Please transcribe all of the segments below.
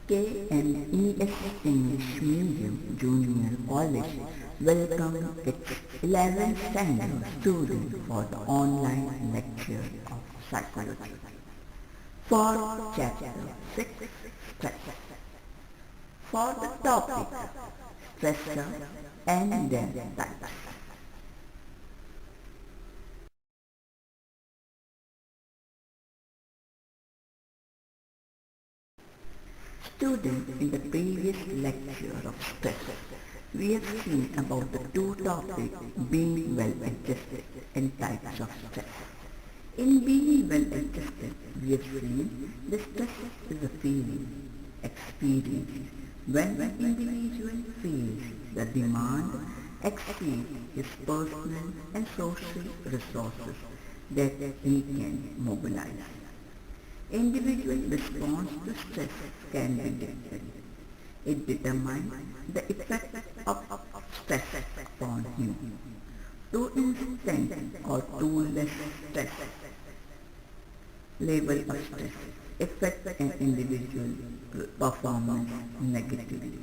KNES English Medium Junior College welcome its 11th standard student for the online lecture of psychology. For chapter 6, stress. For the topic, stressors and their types. Students, in the previous lecture of stress, we have seen about the two topics, being well adjusted and types of stress. In being well adjusted, we have seen the stress is a feeling, experience, when an individual feels the demand exceeds his personal and social resources that he can mobilize. Individual response to stress can be different. It determines the effect of stress upon him. Two instant or two less stress level of stress affect an individual performance negatively.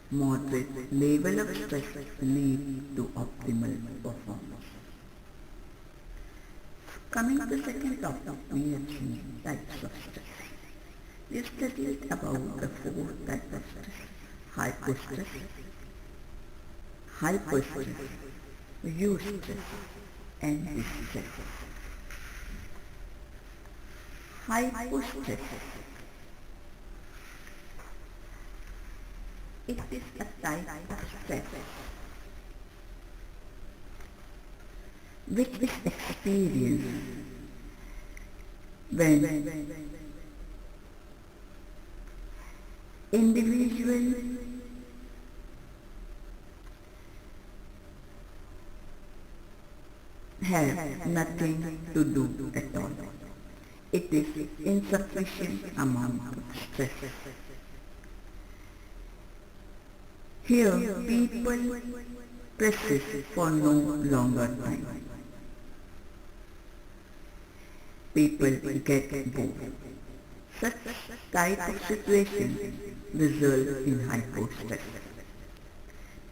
Moderate level of stress lead to optimal performance. Coming to the second topic, we have seen types of stress. We have studied about the four types of stress: hypostress, hyperstress, eustress, and distress. Hypostress. It is a type of stress which is experienced when individual have nothing to do at all. It is insufficient amount of stress. Here people persist for no longer time. People get bored. Such type of situation result in hypostress.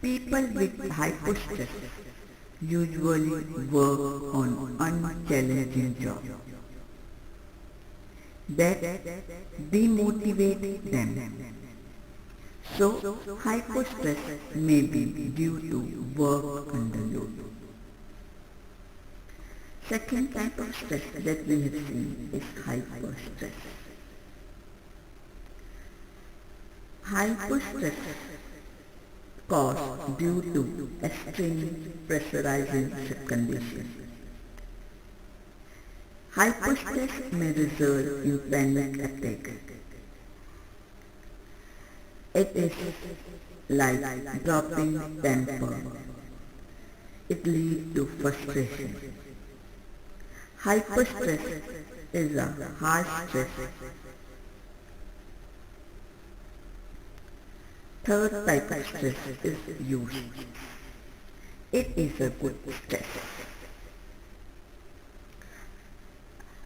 People with hypostress usually work on unchallenging jobs that demotivate them. So, hypostress may be due to work under load. Second type of stress that we have seen is hyperstress. Hyperstress caused due to extreme pressurizing conditions. Hyperstress may result in panic attack. It is like dropping temper. It leads to frustration. Hyperstress is a high stress. Third type of stress is eustress. It is a good stress.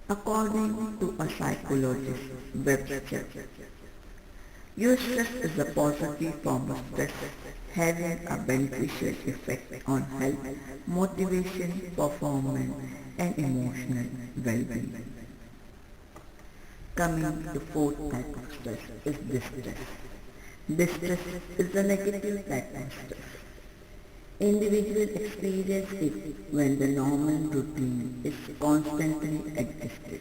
According to a psychologist, Webster, eustress is a positive form of stress having a beneficial effect on health, motivation, performance, and emotional well-being. Coming to fourth type of stress is distress. Distress is a negative type of stress. Individuals experience it when the normal routine is constantly adjusted.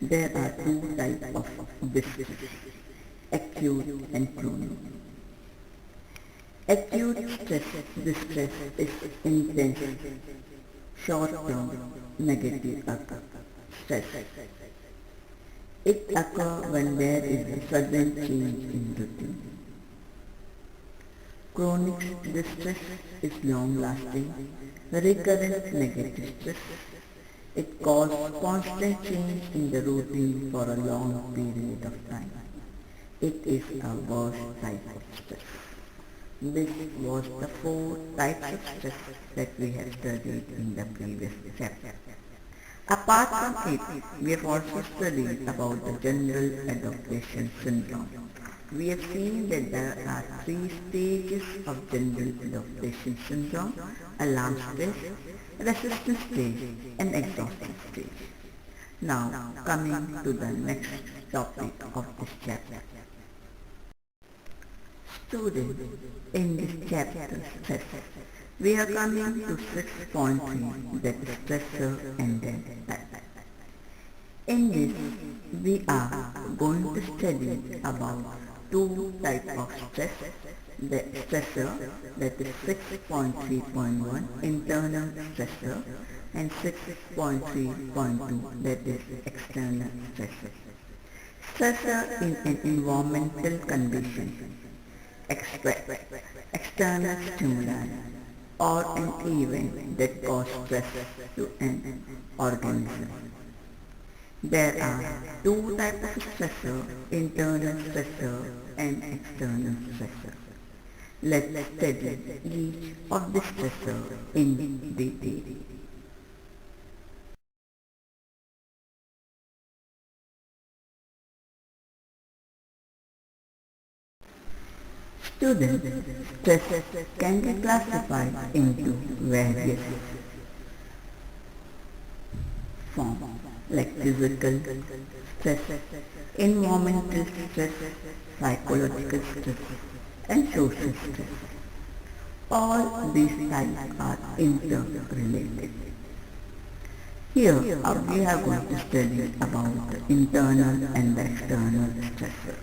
There are two types of distress, acute and chronic. Acute distress is intense, short-term, negative stress. It occurs when there is a sudden change in routine. Chronic distress is long-lasting, recurrent negative stress. It causes constant change in the routine for a long period of time. It is a worst type of stress. This was the four types of stress that we have studied in the previous chapter. Apart from it, we have also studied about the general adaptation syndrome. We have seen that there are three stages of general adaptation syndrome: alarm stage, resistance stage, and exhaustion stage. Now, coming to the next topic of this chapter. Students, in this chapter stress, we are coming to 6.3, that is stressor and then type. In this, we are going to study about two types of stress, the stressor, that is 6.3.1, internal stressor, and 6.3.2, that is external stressor. Stressor in an environmental condition, external stimuli, or an event that causes stress to an organism. There are two types of stressor, internal stressor and external stressor. Let's study each of the stressor in detail. Students, stress can be classified into various forms like physical stress, environmental stress, psychological stress, and social stress. All these types are interrelated. Here we are going to study about the internal and the external stressors.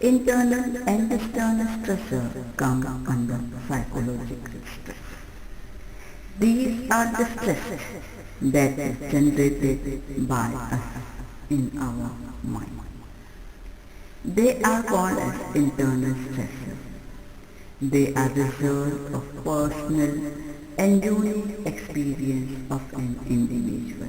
Internal and external stressors come under psychological stress. These are the stresses that is generated by us in our mind. They are called as internal stressors. They are the result of personal and unique experience of an individual.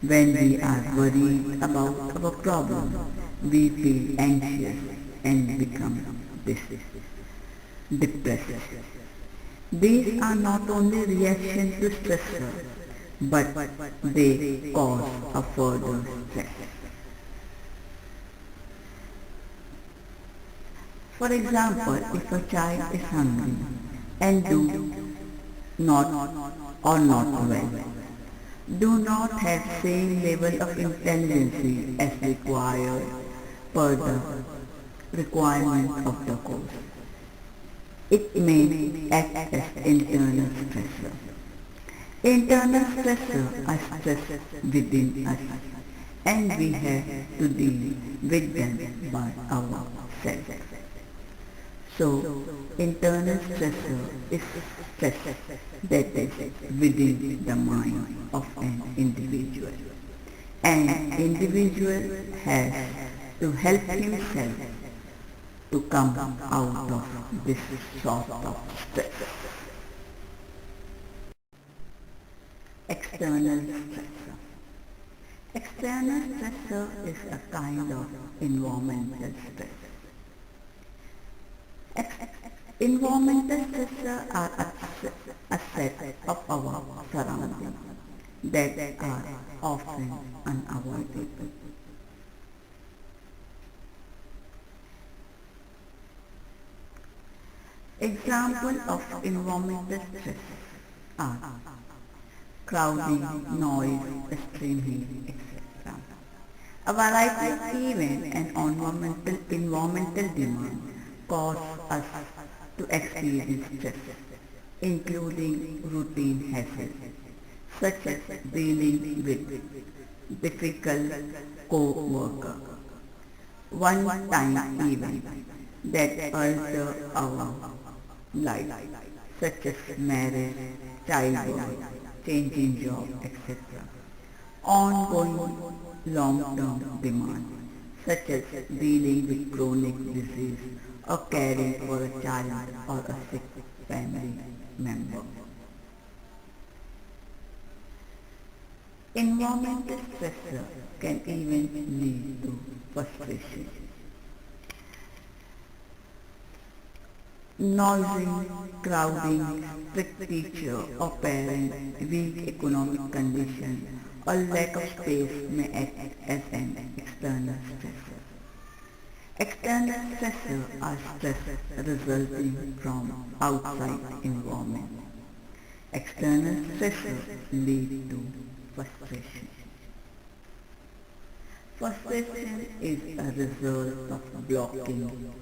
When we are worried about our problem, we feel anxious and become depressed. These are not only reactions to stressor, but they cause a further stress. For example, if a child is hungry and do not have same level of intelligence as required per the requirement of the course, it may act as internal stressor. Internal stressors are stress within us, and we have to deal with them by ourselves. So, internal stressor is stress that is within the mind of an individual. An individual has to help himself to come out of this sort of stress. External stressor. External stressor is a kind of environmental stress. Environmental stressors are a set of our surroundings that are often unavoidable. Examples of environmental stress are crowding, noise, extreme heat, etc. A variety of events and environmental demand cause us to experience stress, including routine hassles, such as dealing with difficult co-worker, one-time events that alter our life, such as marriage, childbirth, changing job, etc. Ongoing long-term demand, such as dealing with chronic disease or caring for a child or a sick family member. Environmental stressor can even lead to frustration. Noisy, crowding, strict teacher or parent, weak economic condition, or lack of space may act as an external stressor. External stressors are stress resulting from outside environment. External stressors lead to frustration. Frustration is a result of blocking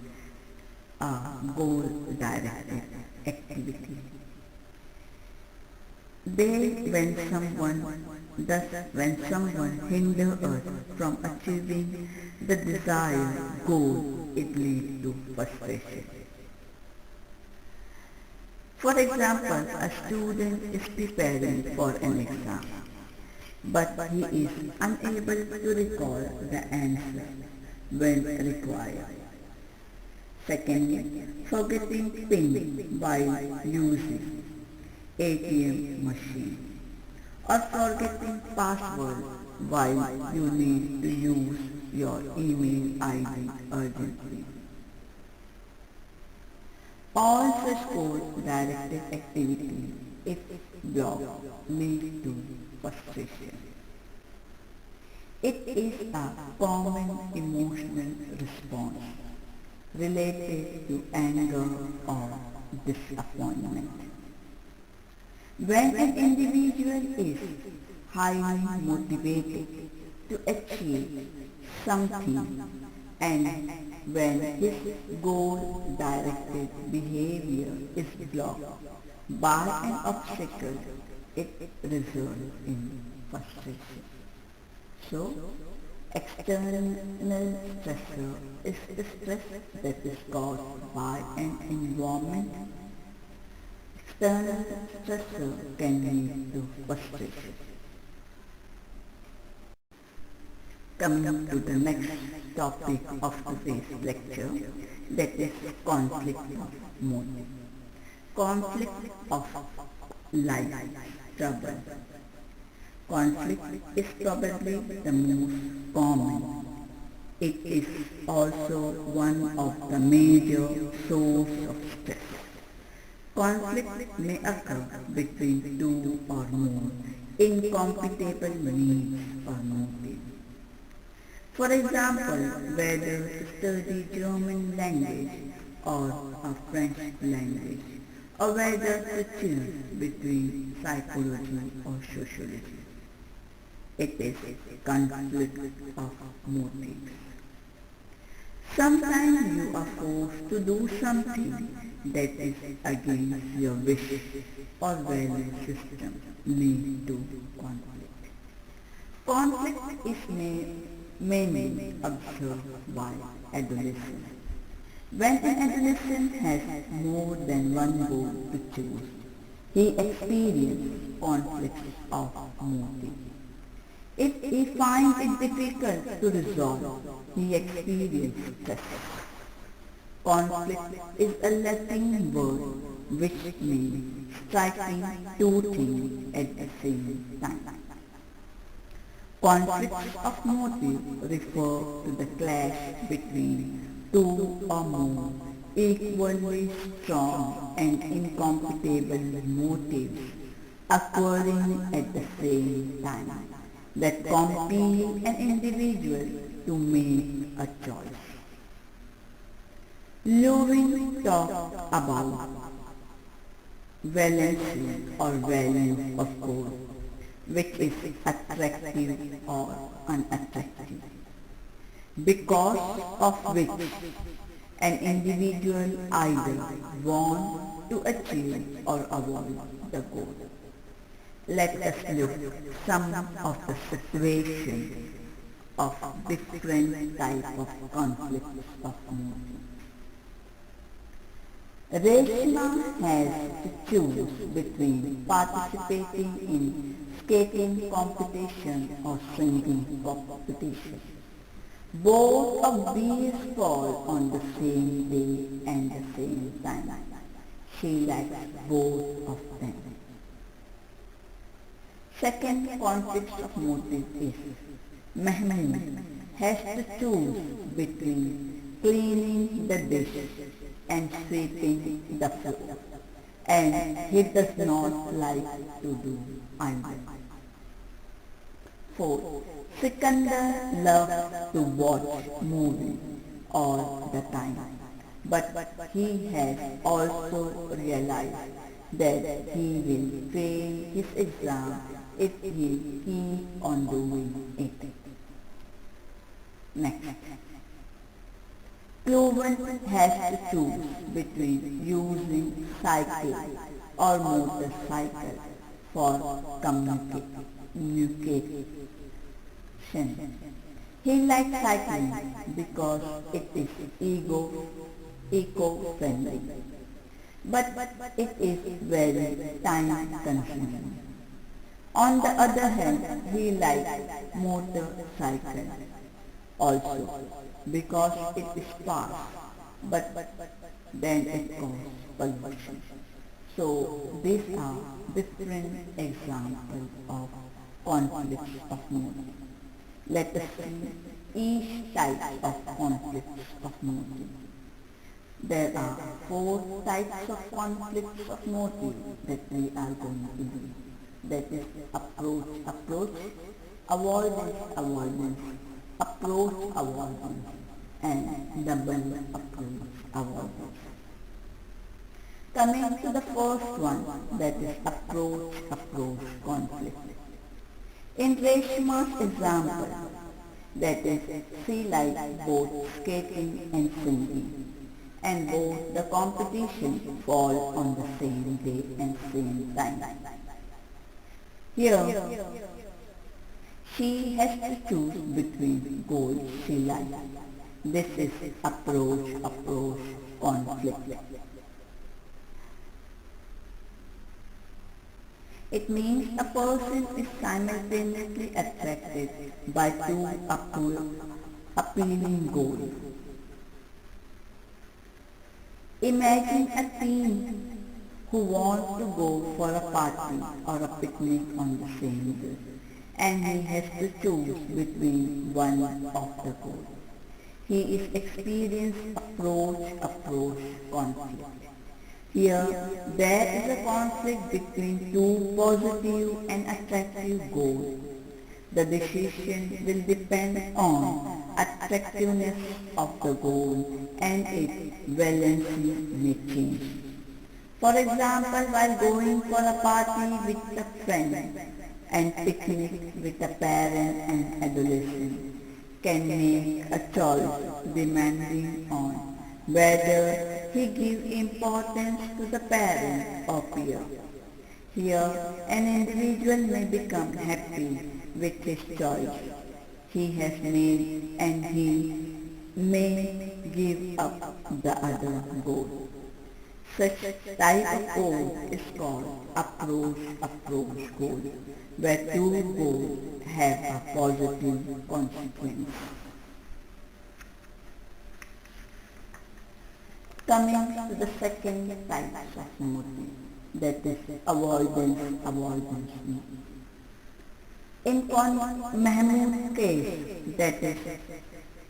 a goal-directed activity. When someone hinders us from achieving the desired goal, it leads to frustration. For example, a student is preparing for an exam, but he is unable to recall the answer when required. Secondly, forgetting PIN while using ATM machine, or forgetting password while you need to use your email ID urgently. All such goal-directed activities, if blocked, lead to frustration. It is a common emotional response related to anger or disappointment. When an individual is highly motivated to achieve something and when his goal-directed behavior is blocked by an obstacle, it results in frustration. So, external stressor is the stress that is caused by an environment. External stressor can lead to frustration. Coming to the next topic of today's lecture, that is conflict of motive. Conflict of life trouble. Conflict is probably the most common. It is also one of the major sources of stress. Conflict may occur between two or more incompatible needs or motives. For example, whether to study German language or a French language, or whether to choose between psychology or sociology. It is conflict of motives. Sometimes you are forced to do something that is against your wish or value system, lead to conflict. Conflict is mainly observed by adolescents. When an adolescent has more than one goal to choose, he experiences conflicts of motive. If he finds it difficult to resolve, he experiences stress. Conflict is a Latin word which means striking two things at the same time. Conflicts of motive refer to the clash between two or more equally strong and incompatible motives occurring at the same time that compel an individual to make a choice. Lewin talked about valence or valence of goal, which is attractive or unattractive, because of which an individual either wants to achieve or avoid the goal. Let us look some of the situations of different types of conflicts of motive. Reshma has to choose between participating in skating competition or singing competition. Both of these fall on the same day and the same time. She likes both of them. Second conflict of motive is Mehmet has to choose between cleaning the dish and sweeping the floor, and he does not like to do either. 4. Sikandar loves to watch movies all the time, but he has also realized that he will fail his exam if he keeps on doing it. Next. Cloven has to choose between using cycle or motorcycle for communication. He likes cycling because it is eco-friendly, but it is very time-consuming. On the other hand, he likes motorcycle also because it is fast, but then it causes pollution. So these are different examples of conflicts of motive. Let us see each type of conflicts of motive. There are 4 types of conflicts of motive that we are going to do. That is approach, avoidance, approach, and double approach avoidance. Coming to the first one, that is approach conflict. In Reshma's example, that is she likes both skating and singing, and both the competition fall on the same day and same time. Here, she has to choose between goals she likes. This is approach conflict. It means a person is simultaneously attracted by 2 appealing goals. Imagine a teen who wants to go for a party or a picnic on the same day, and he has to choose between one of the goals. He is experiencing approach conflict. Here, there is a conflict between 2 positive and attractive goals. The decision will depend on attractiveness of the goal and its valency may change. For example, while going for a party with a friend and picnic with a parent and adolescent can make a choice depending on whether he gives importance to the parent or peer. Here, an individual may become happy with his choice he has made and he may give up the other goal. Such type of goal is called approach goal, where 2 goals have a positive consequence. Coming to the second type of motive, that is avoidance motive. In Mahmood's case, that is,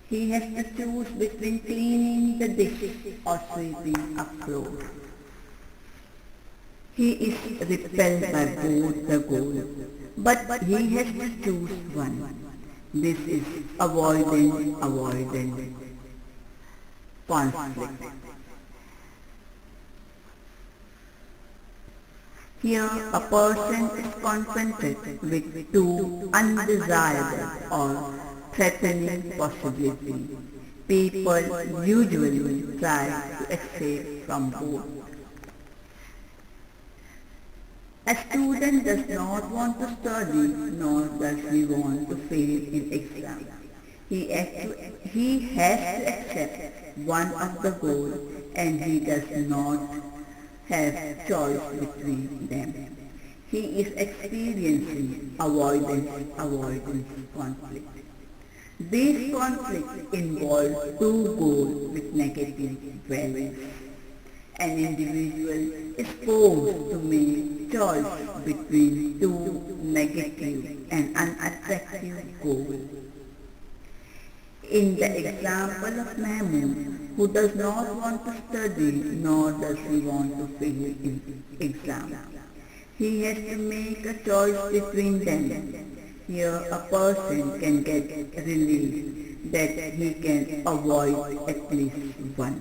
he has to choose between cleaning the dish or sweeping a floor. He is repelled by both the goals, but he has to choose one. This is avoidance conflict. Here, a person is confronted with 2 undesirable or threatening possibilities. People usually try to escape from both. A student does not want to study, nor does he want to fail in exam. He has to accept one of the goals, and he does not have choice between them. He is experiencing avoidance conflict. These conflicts involve 2 goals with negative values. An individual is forced to make choice between 2 negative and unattractive goals. In the example of Mahmood, who does not want to study nor does he want to fail in exam, he has to make a choice between them. Here a person can get relief that he can avoid at least one.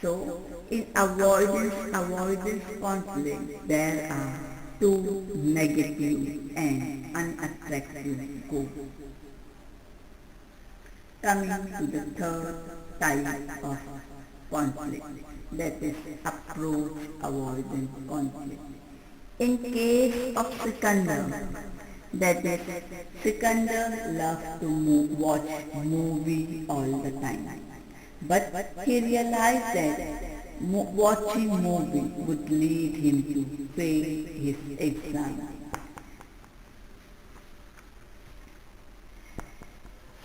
So in avoidance conflict, there are two negative and unattractive goals. Coming to the third type of conflict, that is approach avoidance conflict. In case of Sikandar, that is, Sikandar loves to watch movie all the time. But he realized that watching movie would lead him to fail his exam.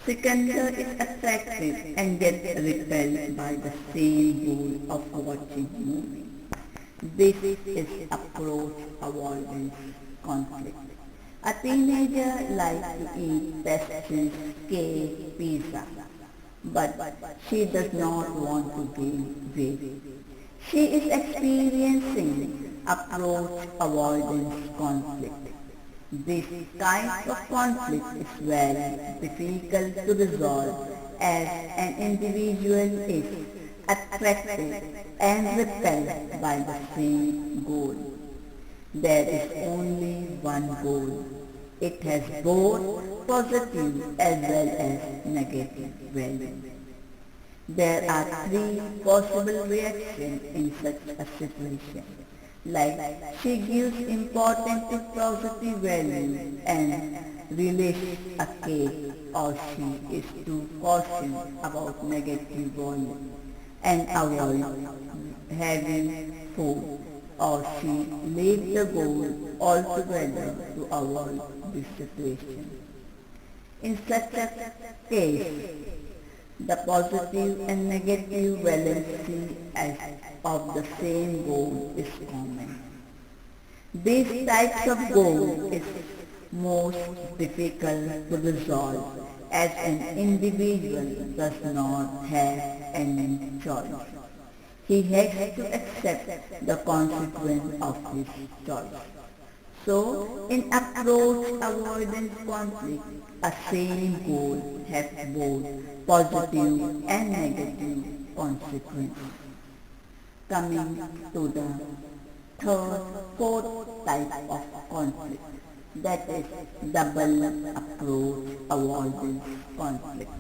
Sikandar is attracted and gets repelled by the same goal of watching movie. This is approach avoidance conflict. A teenager likes to eat pastries, cake, pizza, but she does not want to gain weight. She is experiencing approach avoidance conflict. This kind of conflict is very difficult to resolve as an individual is attracted and repelled by the same goal. There is only one goal. It has both positive as well as negative value. There are three possible reactions in such a situation. Like she gives importance to positive value and relishes a cake, or she is too cautious about negative value and avoid having food, or she leaves the goal altogether to avoid this situation. In such a case, the positive and negative valency of the same goal is common. These types of goals is most difficult to resolve as an individual does not have any choice. He has to accept the consequence of his choice. So, in approach avoidance conflict, a same goal has both positive and negative consequences. Coming to the fourth type of conflict, that is double approach avoidance conflict.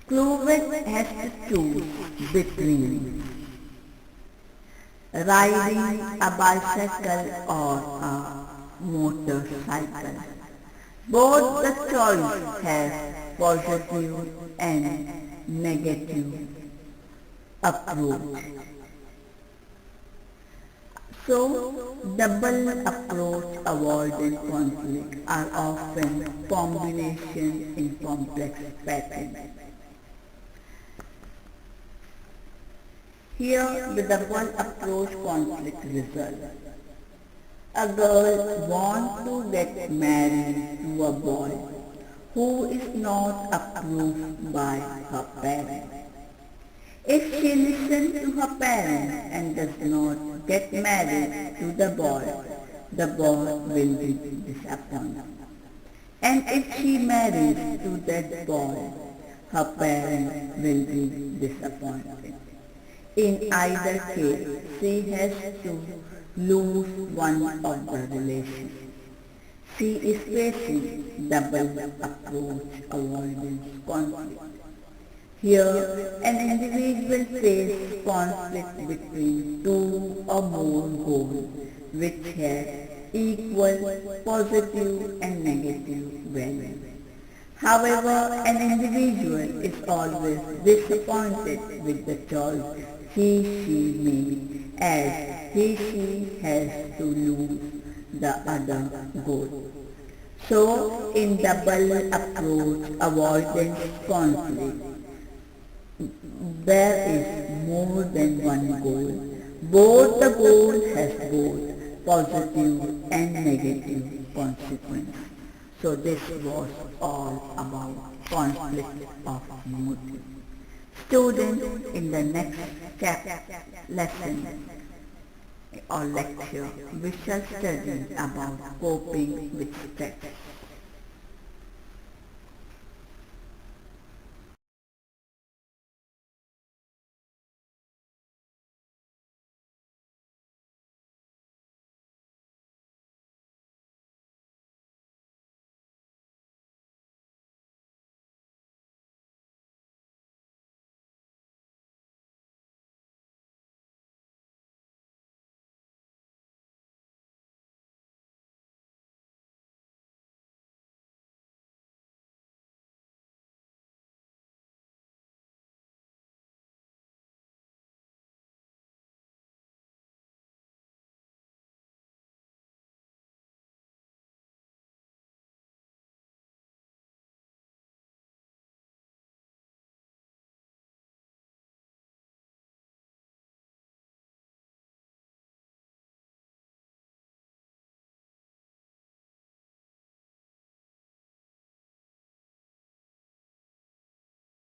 Clovis has to choose between riding a bicycle or a motorcycle. Both the choice has positive and negative approach. So, double approach avoidance conflict are often combinations in complex patterns. Here, the double approach conflict results. A girl wants to get married to a boy who is not approved by her parents. If she listens to her parents and does not get married to the boy will be disappointed. And if she marries to that boy, her parents will be disappointed. In either case, she has to lose one of the relations. She is facing double approach avoidance conflict. Here, an individual faces conflict between two or more goals which have equal positive and negative value. However, an individual is always disappointed with the choice she made, as she has to lose the other goal. So, in double approach avoidance conflict, there is more than one goal. Both the goals has both positive and negative consequences. So this was all about conflict of motive. Students, in the next lesson, or lecture we shall study about coping with stress.